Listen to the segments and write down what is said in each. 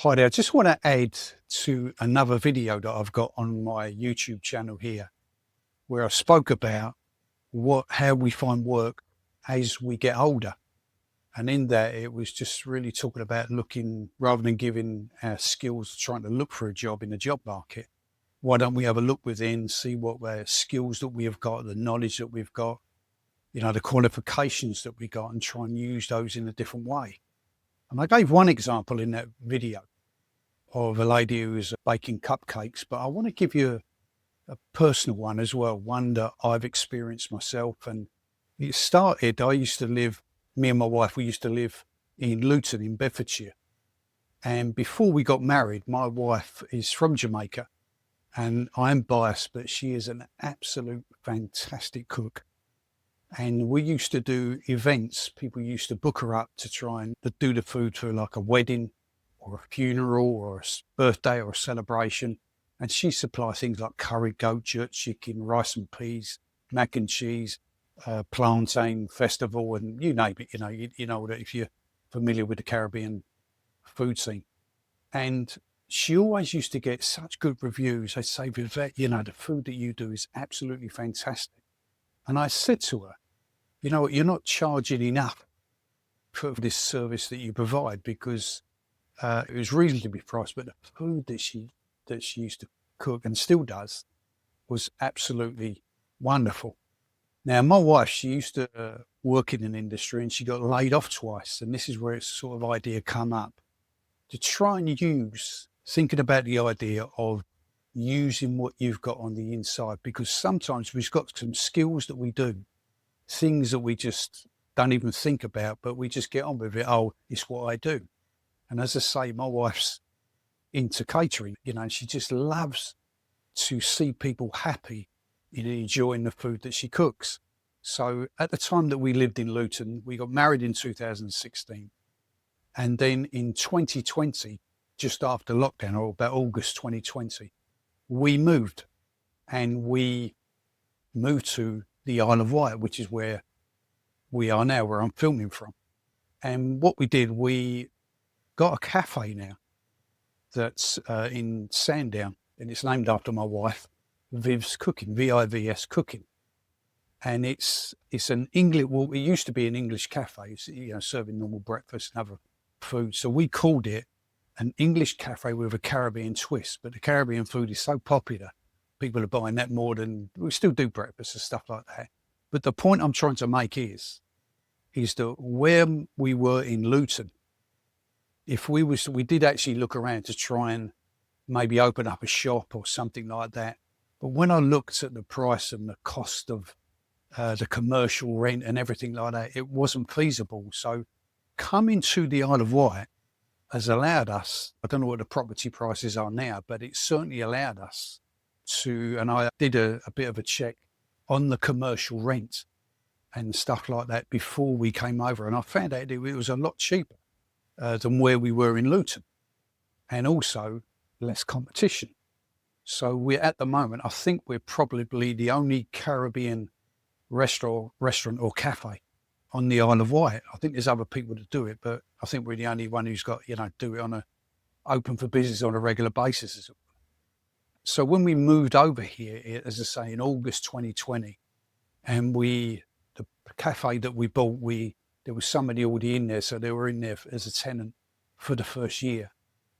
Hi there. I just want to add to another video that I've got on my YouTube channel here, where I spoke about how we find work as we get older. And in that, it was just really talking about looking, rather than giving our skills, trying to look for a job in the job market. Why don't we have a look within, see what the skills that we have got, the knowledge that we've got, the qualifications that we got, and try and use those in a different way. And I gave one example in that video of a lady who was baking cupcakes, but I want to give you a personal one as well, one that I've experienced myself. And it started, me and my wife, we used to live in Luton in Bedfordshire. And before we got married, my wife is from Jamaica, and I'm biased, but she is an absolute fantastic cook. And we used to do events. People used to book her up to try and do the food for like a wedding or a funeral or a birthday or a celebration. And she supplied things like curry, goat, jerk chicken, rice and peas, mac and cheese, plantain festival, and you name it. You know that if you're familiar with the Caribbean food scene. And she always used to get such good reviews. They'd say, Vivek, the food that you do is absolutely fantastic. And I said to her, you're not charging enough for this service that you provide, because it was reasonably priced, but the food that she used to cook and still does was absolutely wonderful. Now, my wife, she used to work in an industry, and she got laid off twice. And this is where it's sort of idea come up to try and thinking about the idea of using what you've got on the inside, because sometimes we've got some skills that we do, things that we just don't even think about, but we just get on with it. Oh, it's what I do. And as I say, my wife's into catering, and she just loves to see people happy in enjoying the food that she cooks. So at the time that we lived in Luton, we got married in 2016. And then in 2020, just after lockdown, or about August 2020, we moved. And we moved to the Isle of Wight, which is where we are now, where I'm filming from. And what we did, we got a cafe now that's in Sandown, and it's named after my wife, Viv's Cooking, VIVS Cooking. And it's an English, well, it used to be an English cafe, serving normal breakfast and other food. So we called it an English cafe with a Caribbean twist. But the Caribbean food is so popular, people are buying that more than, we still do breakfast and stuff like that. But the point I'm trying to make is that where we were in Luton, we did actually look around to try and maybe open up a shop or something like that. But when I looked at the price and the cost of the commercial rent and everything like that, it wasn't feasible. So coming to the Isle of Wight has allowed us, I don't know what the property prices are now, but it certainly allowed us to, and I did a bit of a check on the commercial rent and stuff like that before we came over. And I found out it was a lot cheaper than where we were in Luton, and also less competition. So we're at the moment, I think we're probably the only Caribbean restaurant or cafe on the Isle of Wight. I think there's other people that do it, but I think we're the only one who's got, do it open for business on a regular basis. So when we moved over here, as I say, in August 2020, and the cafe that we bought, there was somebody already in there, so they were in there as a tenant for the first year.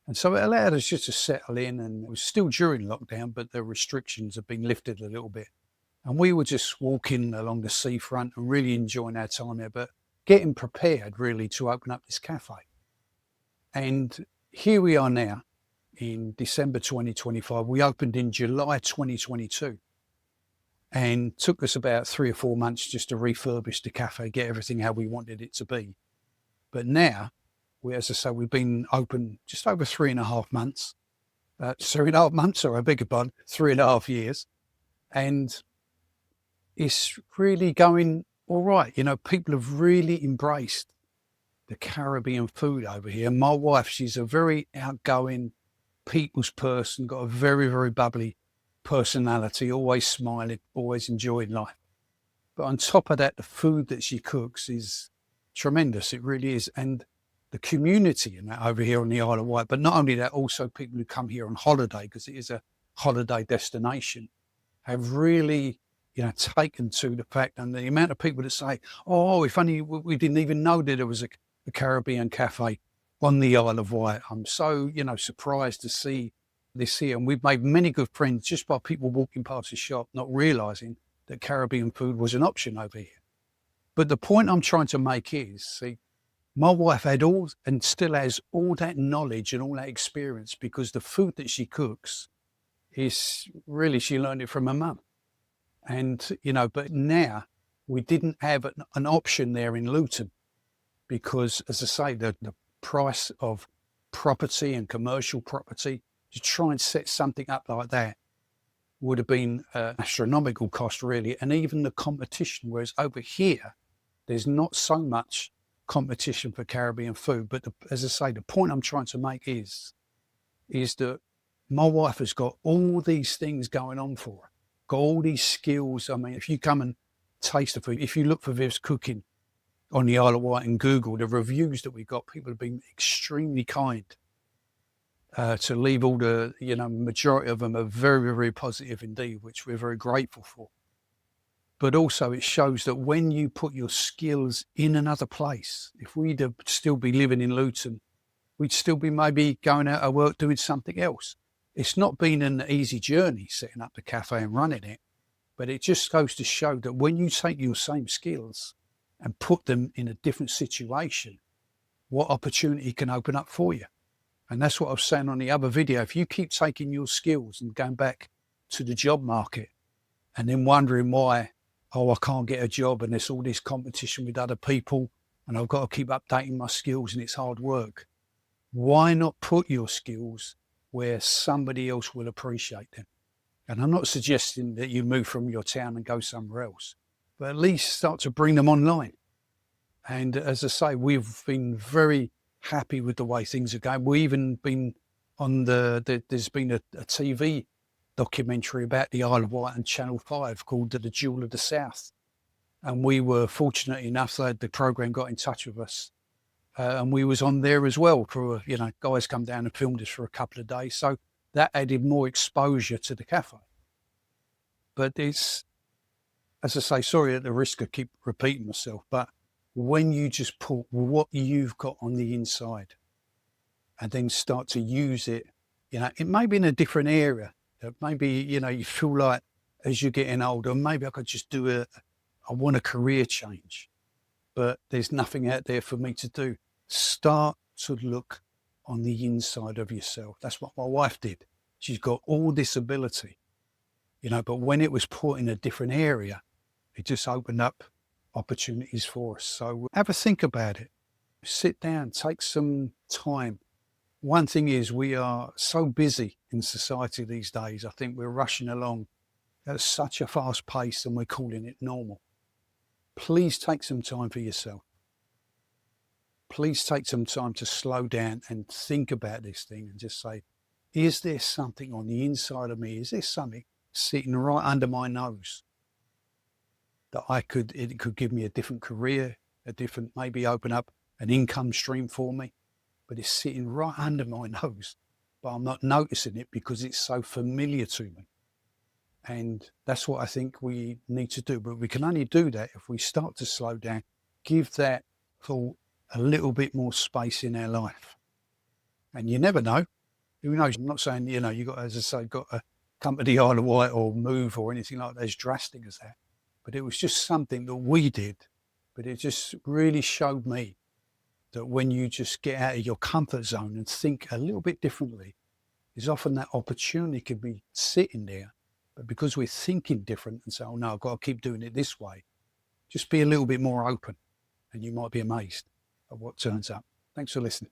And so it allowed us just to settle in, and it was still during lockdown, but the restrictions have been lifted a little bit. And we were just walking along the seafront and really enjoying our time there, but getting prepared really to open up this cafe. And here we are now in December 2025. We opened in July 2022. And took us about 3 or 4 months just to refurbish the cafe, get everything how we wanted it to be. But now, as I say, we've been open just over 3.5 months. 3.5 months, or I beg your pardon, 3.5 years. And it's really going all right. People have really embraced the Caribbean food over here. My wife, she's a very outgoing people's person, got a very, very bubbly personality, always smiling, always enjoying life. But on top of that, the food that she cooks is tremendous. It really is. And the community and that over here on the Isle of Wight. But not only that, also people who come here on holiday, because it is a holiday destination, have really, taken to the fact, and the amount of people that say, "Oh, if only we didn't even know that there was a Caribbean cafe on the Isle of Wight." I'm so, surprised to see this here. And we've made many good friends just by people walking past the shop, not realizing that Caribbean food was an option over here. But the point I'm trying to make is, see, my wife had all and still has all that knowledge and all that experience, because the food that she cooks is really, she learned it from her mum. And, but now we didn't have an option there in Luton because, as I say, the price of property and commercial property, to try and set something up like that would have been an astronomical cost, really. And even the competition, whereas over here, there's not so much competition for Caribbean food. But as I say, the point I'm trying to make is that my wife has got all these things going on for her, got all these skills. I mean, if you come and taste the food, if you look for 50'S Cooking on the Isle of Wight and Google, the reviews that we got, people have been extremely kind to leave. All the, majority of them are very, very positive indeed, which we're very grateful for. But also it shows that when you put your skills in another place, if we'd still be living in Luton, we'd still be maybe going out of work doing something else. It's not been an easy journey setting up the cafe and running it, but it just goes to show that when you take your same skills and put them in a different situation, what opportunity can open up for you. And that's what I was saying on the other video. If you keep taking your skills and going back to the job market and then wondering why, oh, I can't get a job and there's all this competition with other people and I've got to keep updating my skills and it's hard work, why not put your skills where somebody else will appreciate them? And I'm not suggesting that you move from your town and go somewhere else, but at least start to bring them online. And as I say, we've been very happy with the way things are going. We've even been on there's been a TV documentary about the Isle of Wight on Channel 5 called The Jewel of the South. And we were fortunate enough that the program got in touch with us. And we was on there as well for, guys come down and filmed us for a couple of days. So that added more exposure to the cafe. But it's, as I say, sorry at the risk of keep repeating myself, but when you just put what you've got on the inside and then start to use it, it may be in a different area. Maybe, you feel like as you're getting older, maybe I could just I want a career change, but there's nothing out there for me to do. Start to look on the inside of yourself. That's what my wife did. She's got all this ability, but when it was put in a different area, it just opened up opportunities for us. So have a think about it. Sit down, take some time. One thing is, we are so busy in society these days. I think we're rushing along at such a fast pace and we're calling it normal. Please take some time for yourself. Please take some time to slow down and think about this thing and just say, is there something on the inside of me? Is there something sitting right under my nose that it could give me a different career, maybe open up an income stream for me, but it's sitting right under my nose, but I'm not noticing it because it's so familiar to me. And that's what I think we need to do. But we can only do that if we start to slow down, give that thought a little bit more space in our life. And you never know. Who knows? I'm not saying, you got, as I say, got to come to the Isle of Wight or move or anything like that as drastic as that. But it was just something that we did. But it just really showed me that when you just get out of your comfort zone and think a little bit differently, is often that opportunity could be sitting there. But because we're thinking different and say, oh no, I've got to keep doing it this way, just be a little bit more open and you might be amazed at what turns up. Thanks for listening.